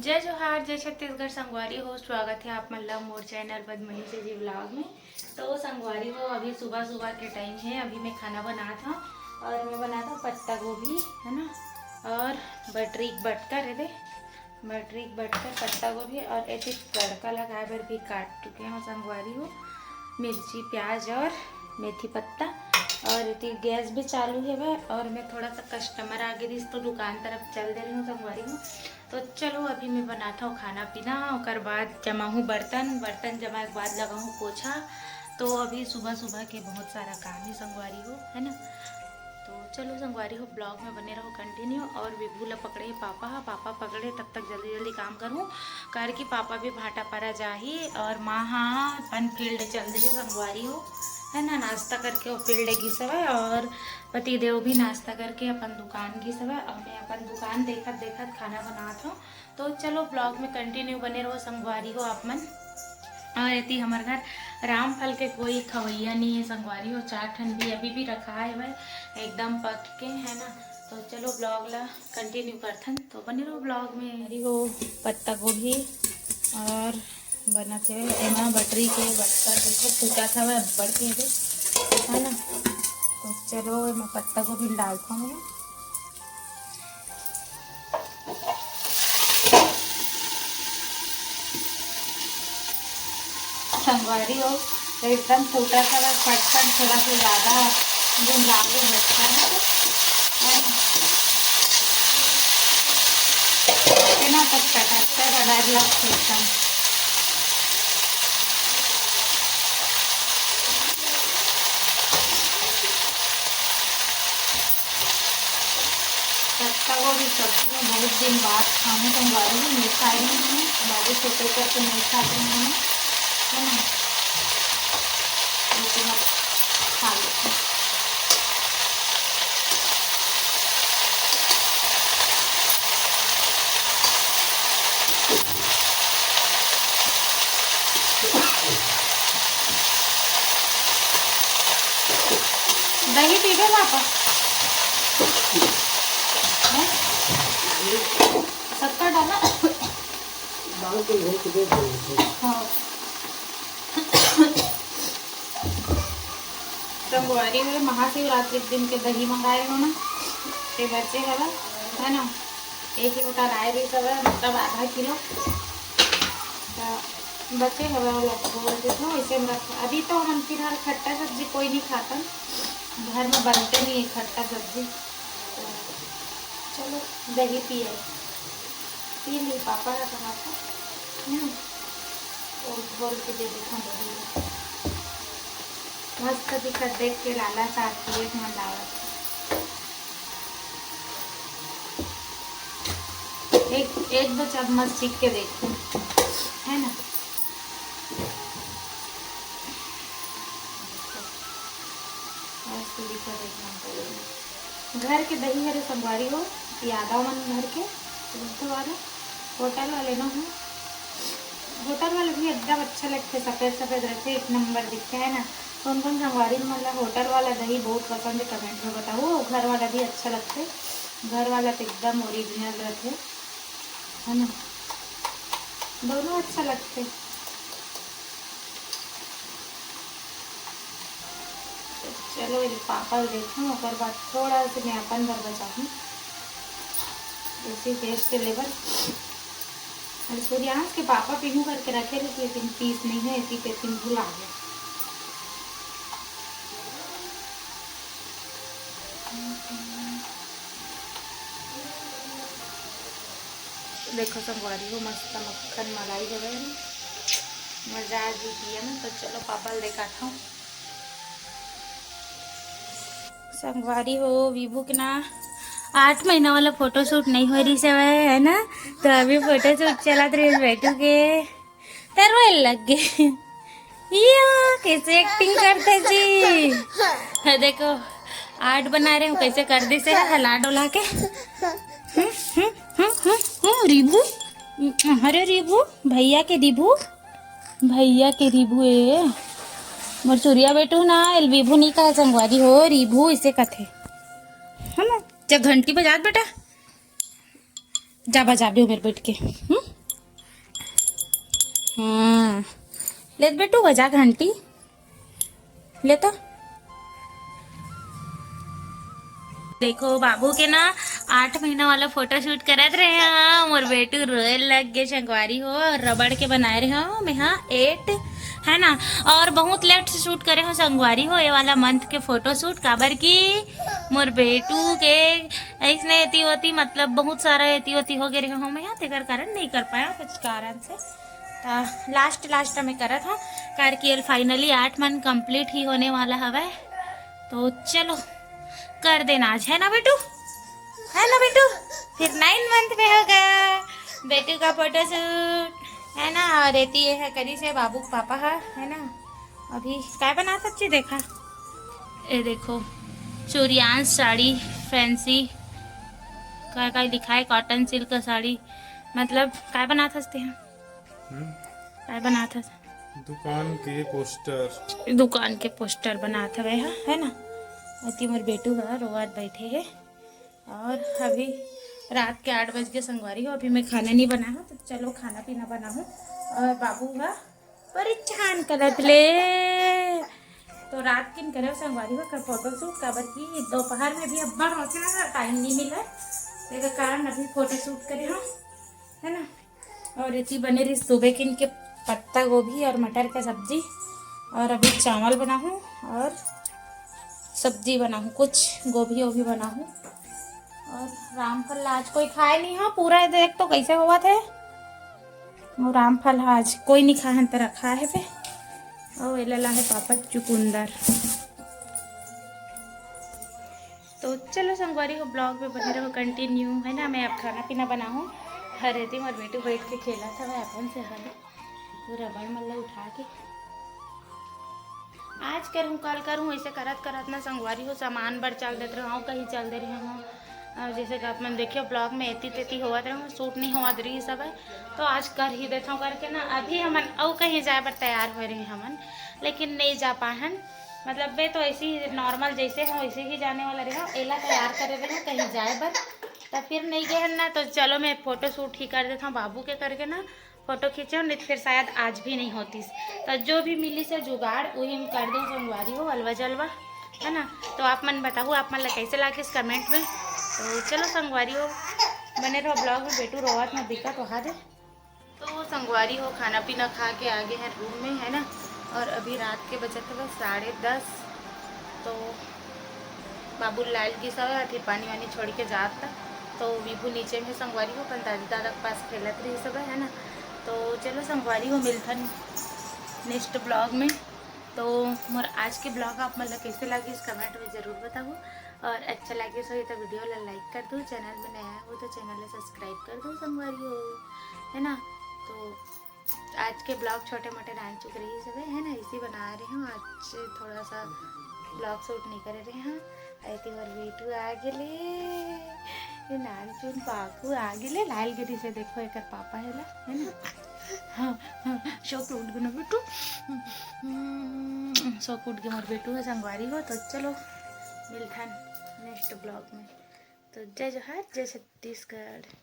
जय जोहार, जय छत्तीसगढ़। संगवारी हो, स्वागत है आप मतलब मोर चैनल बदमनी से जी ब्लॉग में। तो संगवारी हो, अभी सुबह सुबह के टाइम है। अभी मैं खाना बना था और मैं बना था पत्ता गोभी, है ना, और बटरीक बटकर है, बटरीक बटकर पत्ता गोभी, और ऐसे तड़का लगाए पर भी काट चुके हैं संगवारी हो। मिर्ची, प्याज और मेथी पत्ता, और इतनी गैस भी चालू है वह। और मैं थोड़ा सा कस्टमर आ गई तो दुकान तरफ चल दे रही हूँ संगवारी हूँ। तो चलो अभी मैं बनाता हूँ खाना पीना, और बाद जमा हूँ बर्तन जमा के बाद लगा हूँ पोछा। तो अभी सुबह सुबह के बहुत सारा काम ही संगवारी हो, है ना। तो चलो संगवारी हो, ब्लॉग में बने रहो कंटिन्यू। और विभूला पकड़े पापा पकड़े तब तक जल्दी जल्दी काम करूँ, कार कि पापा भी भाटा पारा जा ही, और माँ हाँ अपन फील्ड चल दी है संगवारी हो, है ना। नाश्ता करके वो फील्ड घी सवय, और पति देव भी नाश्ता करके अपन दुकान घी सवय, और मैं अपन दुकान देखत देखत खाना बनात हूँ। तो चलो ब्लॉग में कंटिन्यू बने रहो संगवारी हो आप मन। और यदि हमारे घर रामफल के कोई खवैया नहीं है संगवारी हो, 4 ठन भी अभी भी रखा है भाई, एकदम पक के, है ना। तो चलो ब्लॉग ला कंटिन्यू करथन, तो बने रहो ब्लॉग में। हरी हो पत्ता गोभी और बना थे एमा बटरी के बटकर देखो टूटा था वह बढ़ के दे, है ना। तो चलो मैं पत्ता गोभी डालता हूँ। संगवारी हो तो एकदम टूटा सा फटकर थोड़ा सा ज़्यादा गुंजाले बचता है ना, तब कटकता डर लगता है। पत्ता गोभी सब्जी में बहुत दिन बाद खाने संगवारी हूँ, नहीं खाए हैं बाबू छोटे करके नहीं खाते हैं, है ना। लेकिन अब खा लेते हैं। दही पीबे पापा, शक्कर डाला हाँ। संगवारी में महाशिवरात्रि के दिन के दही मंगाए हो ना, ते बच्चे है ना। 1 लोटा राय भी सब मतलब आधा किलो बचे हवा तो इसे अभी तो हम फिलहाल खट्टा सब्जी कोई नहीं खाता, घर में बनते नहीं है खट्टा सब्जी। तो चलो दही पी ली पापा का कहा था ना, और बोल के दे देखा दही मस्त दिखत देख के लाला साथ एक मन लावत। एक दो चम्मच सीख के देखते, है ना। घर के दही हरे संगवारी हो, यादा मन घर के वाला होटल वाले ना हो, होटल वाले भी एकदम अच्छा लगते, सफ़ेद सफ़ेद रहते, 1 नंबर दिखते, है ना। कौन कौन संगवारी मतलब होटल वाला दही बहुत पसंद है, कमेंट में बताओ। घर वाला भी अच्छा लगते, घर वाला तो एकदम ओरिजिनल रहते, है ना। दोनों अच्छा लगते। चलो ये पापा देखूँ, और बाद थोड़ा सा मैं अपन घर बचाऊँ उसी टेस्ट के लेवल। सूर्यांश के पापा पीहू करके रखे थे, लेकिन पीस नहीं है, इसी पे भूला गया। देखो संगवारी हो मस्त मक्खन मलाई है, मजा आ जी है ना। तो चलो पापा दिखाता हूँ संगवारी हो। विभू के ना 8 महीना वाला फोटो शूट नहीं हो रही से है ना, तो अभी फोटो शूट चला रही बैठू के तरवा लग गए। या कैसे एक्टिंग करते जी, है देखो आर्ट बना रहे हो कैसे कर दी से हला डोला के। रिबू, अरे रिबू भैया के रिबू, भैया के रिबू ए मोर सूर्या बेटू ना विभू नहीं कहा संगवारी हो, रिबू इसे कथे, है ना। जब घंटी बजात बेटा, जा बजा भी मेरे बैठ के। हाँ ले बेटू बजा घंटी ले तो। देखो बाबू के ना 8 महीना वाला फोटो शूट करत रहे हैं मोर बेटू रोए लग गए संगवारी हो रबड़ के बनाए रहे हो मैं हाँ 8 है ना। और बहुत लेट से शूट करे हो संगवारी हो ये वाला मंथ के फोटो शूट काबर की मोर बेटू के ऐसने एती होती मतलब बहुत सारा एती होती हो गए रहे हो मैं तेकर कारण नहीं कर पाया कुछ कारण से। लास्ट में करत हूँ कार की फाइनली 8 मंथ कंप्लीट ही होने वाला हवा। तो चलो कर देना आज है ना बेटू फिर 9 मंथ में होगा बेटू का फोटो शूट है ना। और रेती ये है करी से बाबू पापा है ना। अभी क्या बना सच्ची देखा ये देखो चूड़ियान साड़ी फैंसी का लिखा है कॉटन सिल्क का साड़ी मतलब क्या बना सकते हैं क्या बना था दुकान के पोस्टर बना था वह है ना। अति मोर बेटू है रोवात बैठे है और अभी रात के 8 बज के संगवारी हो अभी मैं खाना नहीं बना हूँ तो चलो खाना पीना बना हूँ। और बाबू का परीक्षान करत ले तो रात किन करे संगवारी हो कर फोटो शूट काबर की दोपहर में भी अब्बड़ होते ना टाइम नहीं मिला इसके कारण अभी फोटो शूट करे हो है ना। और इतनी बने रही सुबह किन के पत्ता गोभी और मटर का सब्जी और अभी चावल बनाऊँ और सब्जी बनाऊँ कुछ गोभी वोभी बनाऊँ। और रामफल आज कोई खाए नहीं हाँ पूरा देख तो कैसे हुआ थे और रामफल आज कोई नहीं खाए तो रखा है पे और एला है पापा चुकुंदर। तो चलो संगवारी हो ब्लॉग में बने रहो कंटिन्यू है ना। मैं अब खाना पीना बनाऊँ हर रहती और बेटू बैठ के खेला था मैं अपन से हर पूरा बड़ मल्ला उठा के आज करूँ कल करूँ ऐसे करत ना संगवारी हो सामान बढ़ चल देते रहो कहीं चल दे रही हूँ जैसे कि अपन देखियो ब्लॉग में एती तेती हुआ रहे सूट नहीं हुआ रही सब है तो आज कर ही देता हूँ करके ना। अभी हमन और कहीं जाए पर तैयार हो रहे हैं हमन लेकिन नहीं जा पाहन मतलब वे तो ऐसे ही नॉर्मल जैसे हो वैसे ही जाने वाला रहे एला तैयार करे रहे कहीं जाए पर तो फिर नहीं गए ना। तो चलो मैं फ़ोटो शूट ही कर देता हूँ बाबू के करके ना फोटो खींचे नहीं फिर शायद आज भी नहीं होती तो जो भी मिली से जुगाड़ वही हम कर दें संगवारी हो अलवा जलवा है ना। तो आप मन बताओ आप मन कैसे लागे इस कमेंट में। तो चलो संगवारी हो बने रहो ब्लॉग में बेटू रोवत में दिक्कत वहा दे। तो संगवारी हो खाना पीना खा के आगे हैं रूम में है ना। और अभी रात के बजे थे बस 10:30 तो बाबू लाल की सब फिर पानी वानी छोड़ के जाता तो विभू नीचे में संगवारी हो अपन दादी दादा के पास खेलत रही सब है ना। तो चलो संगवारी हो मिलता नेक्स्ट ब्लॉग में। तो मोर आज के ब्लॉग आप मतलब कैसे लगे इस कमेंट में ज़रूर बताओ और अच्छा लगे सो तो वीडियो ला लाइक कर दो चैनल में नया हो तो चैनल सब्सक्राइब कर दो संगवारी हो है ना। तो आज के ब्लॉग छोटे मोटे डांस चुक रही सब है ना इसी बना रही हूँ आज थोड़ा सा ब्लॉग शूट नहीं कर रहे हैं ऐसे और बेटू आ गए नान चुन पाकू आ गए लाल गिरी से देखो एक पापा है ना। हाँ हाँ शौक उठ गए ना बेटू शौक उठ गए मोर बेटू है संगवारी हो। तो चलो मिलता नेक्स्ट ब्लॉग में। तो जय जोहार जय छत्तीसगढ़।